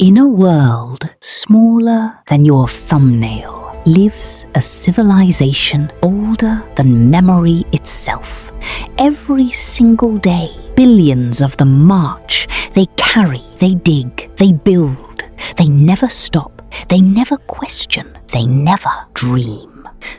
In a world smaller than your thumbnail lives a civilization older than memory itself. Every single day, billions of them march, they carry, they dig, they build. They never stop, they never question, they never dream.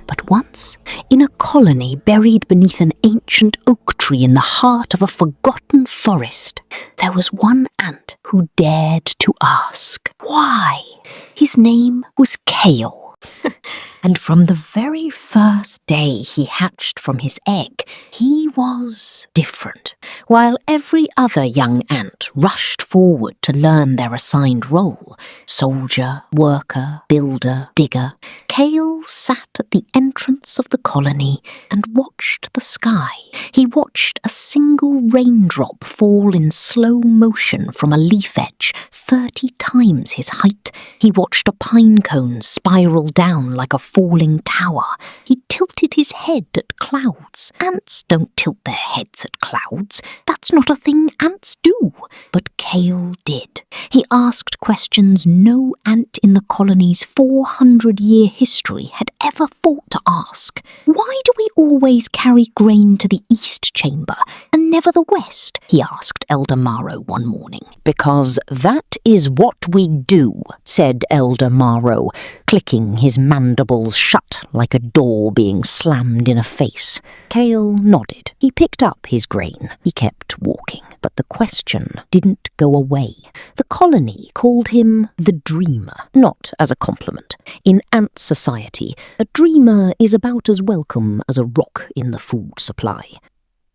But once, in a colony buried beneath an ancient oak tree in the heart of a forgotten forest, there was one ant who dared to ask why. His name was Kael. And from the very first day he hatched from his egg, he was different. While every other young ant rushed forward to learn their assigned role, soldier, worker, builder, digger, Kael sat at the entrance of the colony and watched the sky. He watched a single raindrop fall in slow motion from a leaf edge 30 times his height. He watched a pine cone spiral down like a falling tower. He tilted his head at clouds. Ants don't tilt their heads at clouds. That's not a thing ants do. But Kael did. He asked questions no ant in the colony's 400-year history had ever thought to ask. Why do we always carry grain to the east chamber and never the west? He asked Elder Marrow one morning. Because that is what we do, said Elder Marrow, clicking his mandibles shut like a door being slammed in a face. Kael nodded. He picked up his grain. He kept walking. But the question didn't go away. The colony called him the Dreamer, not as a compliment. In ant society, a dreamer is about as welcome as a rock in the food supply.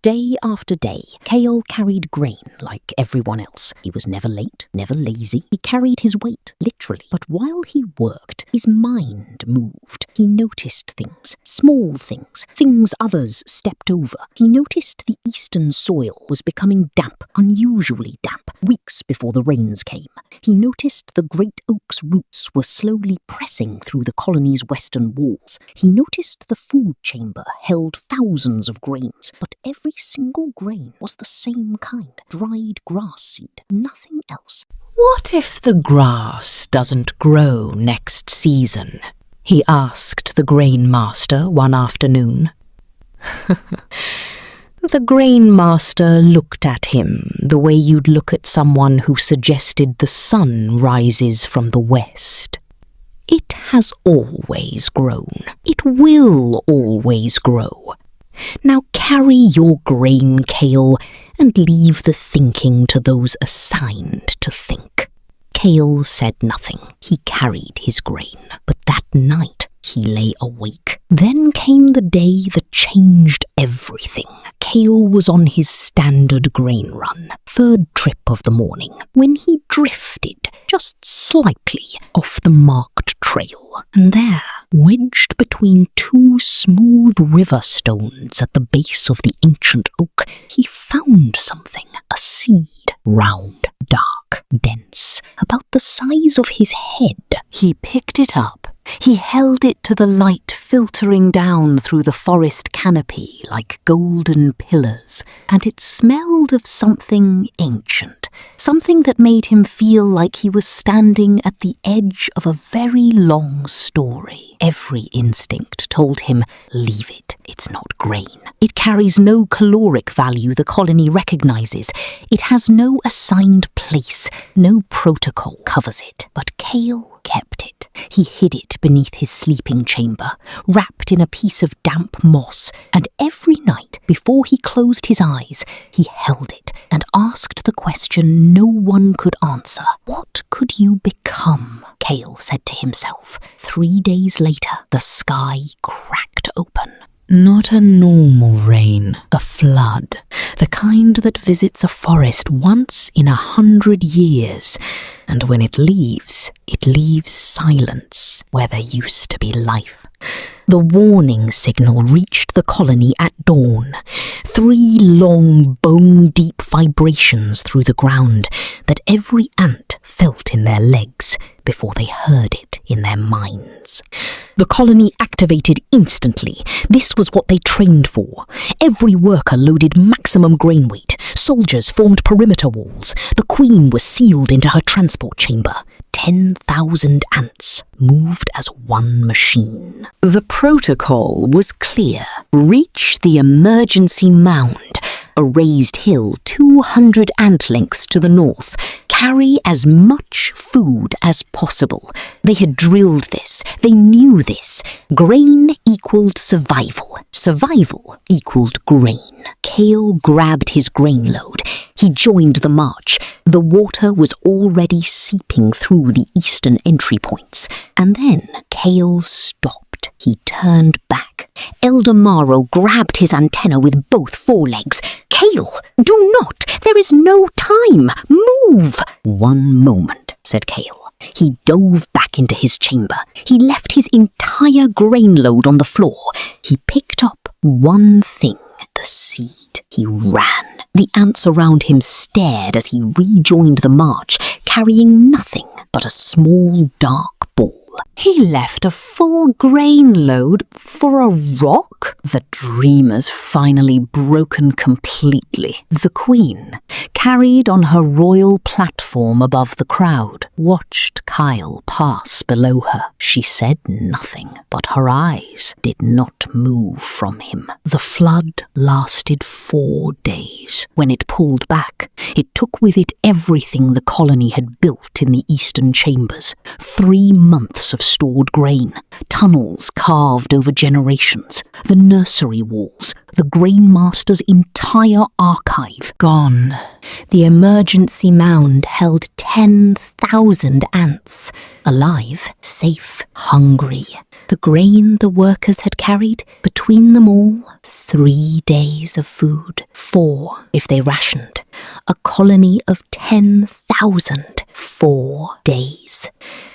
Day after day, Kael carried grain like everyone else. He was never late, never lazy. He carried his weight, literally. But while he worked, his mind moved. He noticed things, small things, things others stepped over. He noticed the eastern soil was becoming damp, unusually damp, weeks before the rains came. He noticed the great oak's roots were slowly pressing through the colony's western walls. He noticed the food chamber held thousands of grains, but every single grain was the same kind, dried grass seed, nothing else. What if the grass doesn't grow next season? He asked the grain master one afternoon. The grain master looked at him the way you'd look at someone who suggested the sun rises from the west. It has always grown. It will always grow. Now carry your grain, Kael, and leave the thinking to those assigned to think. Kael said nothing. He carried his grain, but that night he lay awake. Then came the day that changed everything. Kael was on his standard grain run, third trip of the morning, when he drifted just slightly off the marked trail. And there, wedged between two smooth river stones at the base of the ancient oak, he found something, a seed, round, dark, dense, about the size of his head. He picked it up. He held it to the light filtering down through the forest canopy like golden pillars, and it smelled of something ancient, something that made him feel like he was standing at the edge of a very long story. Every instinct told him, leave it. It's not grain. It carries no caloric value the colony recognizes. It has no assigned place. No protocol covers it. But Kael kept it. He hid it beneath his sleeping chamber, wrapped in a piece of damp moss, and every night, before he closed his eyes, he held it and asked the question no one could answer. What could you become? Kael said to himself. 3 days later, the sky cracked open. Not a normal rain, a flood, the kind that visits a forest once in 100 years, and when it leaves silence where there used to be life. The warning signal reached the colony at dawn. 3 long, bone-deep vibrations through the ground that every ant felt in their legs before they heard it in their minds. The colony activated instantly. This was what they trained for. Every worker loaded maximum grain weight. Soldiers formed perimeter walls. The queen was sealed into her transport chamber. 10,000 ants moved as one machine. The protocol was clear. Reach the emergency mound, a raised hill 200 ant lengths to the north. Carry as much food as possible. They had drilled this. They knew this. Grain equaled survival. Survival equaled grain. Kael grabbed his grain load. He joined the march. The water was already seeping through the eastern entry points. And then Kael stopped. He turned back. Elder Maro grabbed his antenna with both forelegs. "Kael, do not! There is no time! Move!" "One moment," said Kael. He dove back into his chamber. He left his entire grain load on the floor. He picked up one thing, the seed. He ran. The ants around him stared as he rejoined the march, carrying nothing but a small dark ball. He left a full grain load for a rock? The dreamer's finally broken completely. The queen, carried on her royal platform above the crowd, watched Kael pass below her. She said nothing, but her eyes did not move from him. The flood lasted 4 days. When it pulled back, it took with it everything the colony had built in the eastern chambers. 3 months of stored grain, tunnels carved over generations, the nursery walls, the grain master's entire archive gone. The emergency mound held 10,000 ants, alive, safe, hungry. The grain the workers had carried, between them all, 3 days of food, 4 if they rationed. A colony of 10,000, 4 days.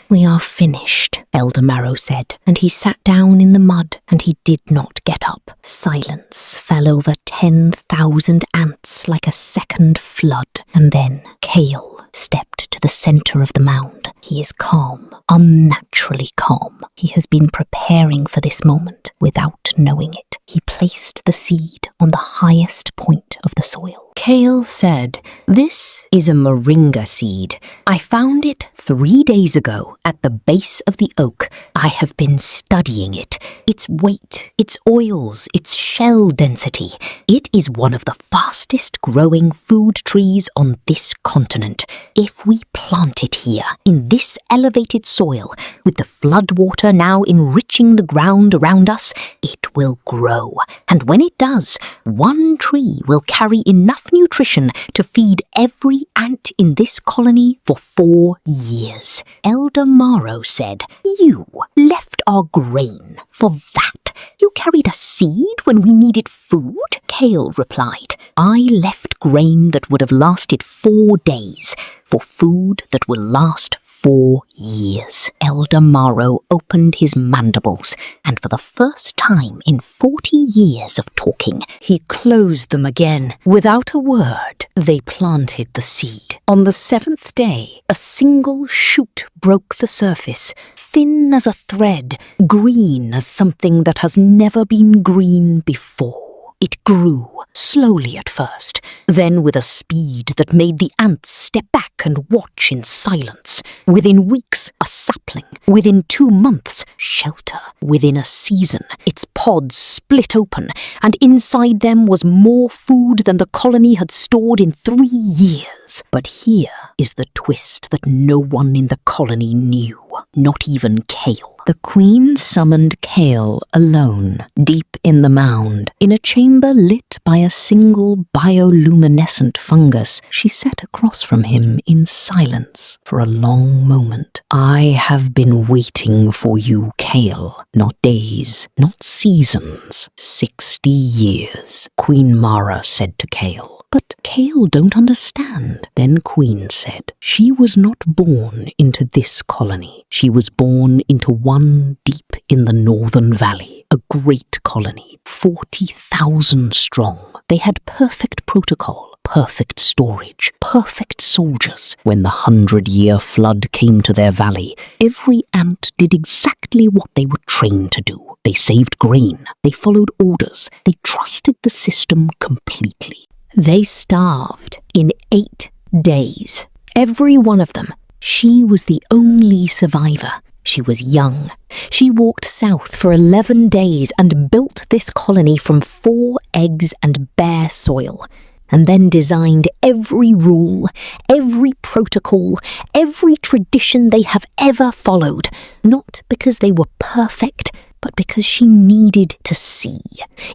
"We are finished," Elder Marrow said, and he sat down in the mud, and he did not get up. Silence fell over 10,000 ants like a second flood, and then Kael stepped to the center of the mound. He is calm, unnaturally calm. He has been preparing for this moment without knowing it. He placed the seed on the highest point of the soil. Kael said, "This is a moringa seed. I found it 3 days ago at the base of the oak. I have been studying it, its weight, its oils, its shell density. It is one of the fastest growing food trees on this continent. If we plant it here, in this elevated soil, with the floodwater now enriching the ground around us, it will grow. And when it does, one tree will carry enough nutrition to feed every ant in this colony for 4 years. Elder Maro said, "You left our grain for that. You carried a seed when we needed food?" Kael replied, "I left grain that would have lasted 4 days for food that will last 4 years. Elder Maro opened his mandibles, and for the first time in 40 years of talking, he closed them again. Without a word, they planted the seed. On the 7th day, a single shoot broke the surface, thin as a thread, green as something that has never been green before. It grew, slowly at first, then with a speed that made the ants step back and watch in silence. Within weeks, a sapling. Within 2 months, shelter. Within a season, its pods split open, and inside them was more food than the colony had stored in 3 years. But here is the twist that no one in the colony knew, not even Kael. The queen summoned Kael alone, deep in the mound, in a chamber lit by a single bioluminescent fungus. She sat across from him in silence for a long moment. "I have been waiting for you, Kael. Not days, not seasons, 60 years, Queen Mara said to Kael. "But Kael don't understand." Then Queen said, "She was not born into this colony. She was born into one deep in the Northern Valley, a great colony, 40,000 strong. They had perfect protocol, perfect storage, perfect soldiers. When the 100-year flood came to their valley, every ant did exactly what they were trained to do. They saved grain, they followed orders, they trusted the system completely. They starved in 8 days. Every one of them, She was the only survivor. She was young. She walked south for 11 days and built this colony from 4 eggs and bare soil, and then designed every rule, every protocol, every tradition they have ever followed, not because they were perfect, but because she needed to see.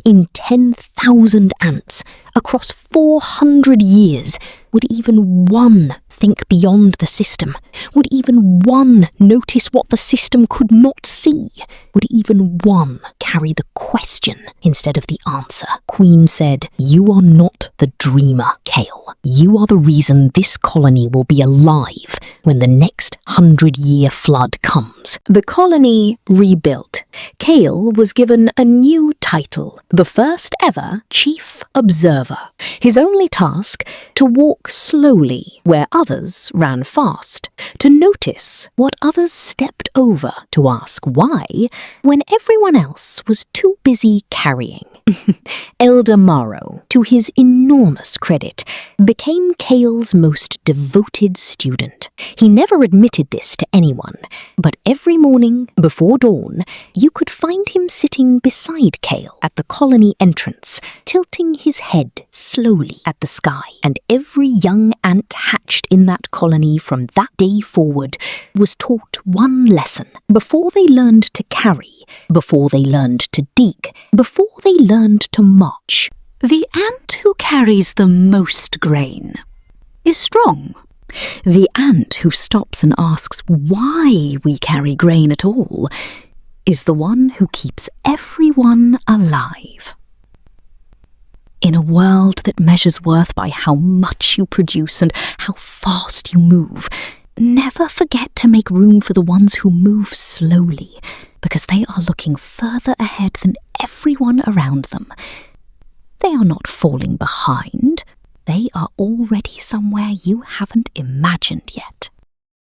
In 10,000 ants, across 400 years, would even one think beyond the system? Would even one notice what the system could not see? Would even one carry the question instead of the answer? Queen said, "You are not the dreamer, Kael. You are the reason this colony will be alive when the next 100-year flood comes." The colony rebuilt. Kael was given a new title, the first ever Chief Observer. His only task, to walk slowly where others ran fast, to notice what others stepped over, to ask why when everyone else was too busy carrying. Elder Morrow, to his enormous credit, became Kael's most devoted student. He never admitted this to anyone, but every morning before dawn, you could find him sitting beside Kael at the colony entrance, tilting his head slowly at the sky. And every young ant hatched in that colony from that day forward was taught one lesson before they learned to carry, before they learned to dig, before they learned to march. The ant who carries the most grain is strong. The ant who stops and asks why we carry grain at all is the one who keeps everyone alive. In a world that measures worth by how much you produce and how fast you move, never forget to make room for the ones who move slowly, because they are looking further ahead than everyone around them. They are not falling behind. They are already somewhere you haven't imagined yet.